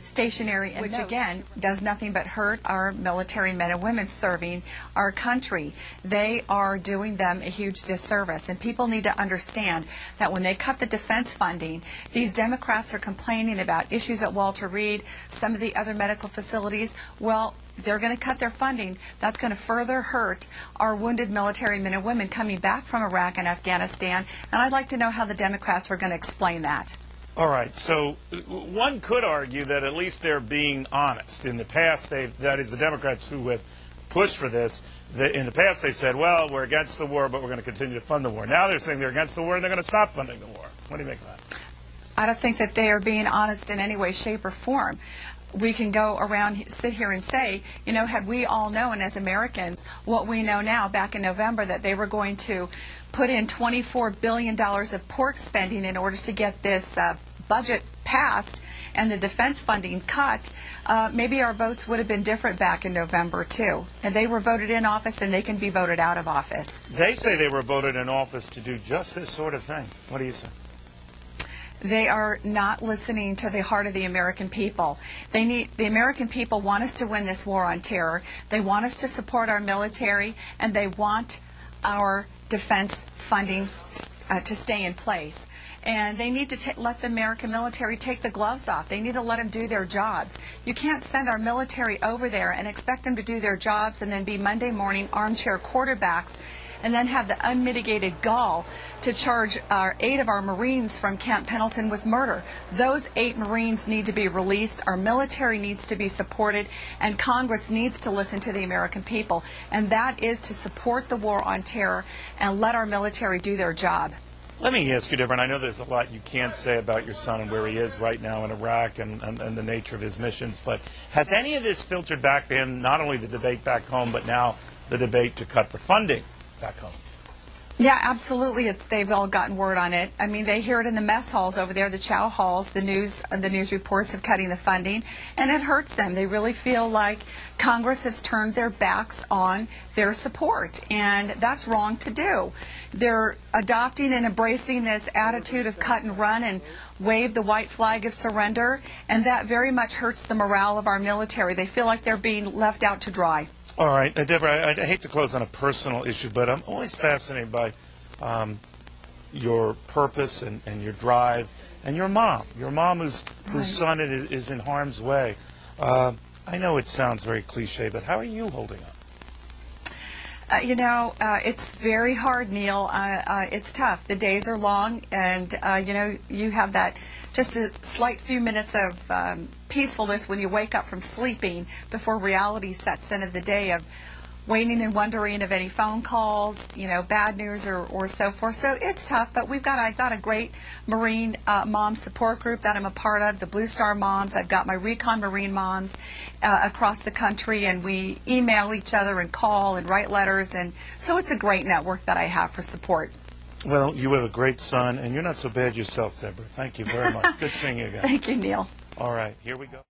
stationary, which again does nothing but hurt our military men and women serving our country. They are doing them a huge disservice, and people need to understand that when they cut the defense funding, these Democrats are complaining about issues at Walter Reed, some of the other medical facilities. Well, they're going to cut their funding. That's going to further hurt our wounded military men and women coming back from Iraq and Afghanistan, and I'd like to know how the Democrats are going to explain that. All right, so one could argue that at least they're being honest. In the past, that is the Democrats who have pushed for this. In the past, they've said, well, we're against the war, but we're going to continue to fund the war. Now they're saying they're against the war and they're going to stop funding the war. What do you make of that? I don't think that they are being honest in any way, shape, or form. We can go around, sit here and say, you know, had we all known as Americans what we know now back in November, that they were going to put in $24 billion of pork spending in order to get this budget passed and the defense funding cut, maybe our votes would have been different back in November, too. And they were voted in office, and they can be voted out of office. They say they were voted in office to do just this sort of thing. What do you say? They are not listening to the heart of the American people. The American people want us to win this war on terror. They want us to support our military, and they want our defense funding to stay in place. And they need to let the American military take the gloves off. They need to let them do their jobs. You can't send our military over there and expect them to do their jobs and then be Monday morning armchair quarterbacks and then have the unmitigated gall to charge 8 of our Marines from Camp Pendleton with murder. Those 8 Marines need to be released. Our military needs to be supported, and Congress needs to listen to the American people, and that is to support the war on terror and let our military do their job. Let me ask you, Deborah, and I know there's a lot you can't say about your son and where he is right now in Iraq and the nature of his missions, but has any of this filtered back to him, not only the debate back home, but now the debate to cut the funding back home? Yeah, absolutely. They've all gotten word on it. I mean, they hear it in the mess halls over there, the chow halls, the news reports of cutting the funding, and it hurts them. They really feel like Congress has turned their backs on their support, and that's wrong to do. They're adopting and embracing this attitude of cut and run and wave the white flag of surrender, and that very much hurts the morale of our military. They feel like they're being left out to dry. All right, Deborah, I hate to close on a personal issue, but I'm always fascinated by your purpose and your drive, and your mom whose son is in harm's way. I know it sounds very cliche, but how are you holding up? It's very hard, Neil. It's tough. The days are long, and, you have that just a slight few minutes of peacefulness when you wake up from sleeping before reality sets in of the day of waiting and wondering of any phone calls, bad news or so forth. So it's tough, but I've got a great Marine mom support group that I'm a part of, the Blue Star Moms. I've got my Recon Marine moms across the country, and we email each other and call and write letters, and so it's a great network that I have for support. Well, you have a great son, and you're not so bad yourself, Deborah. Thank you very much. Good seeing you again. Thank you, Neil. All right, here we go.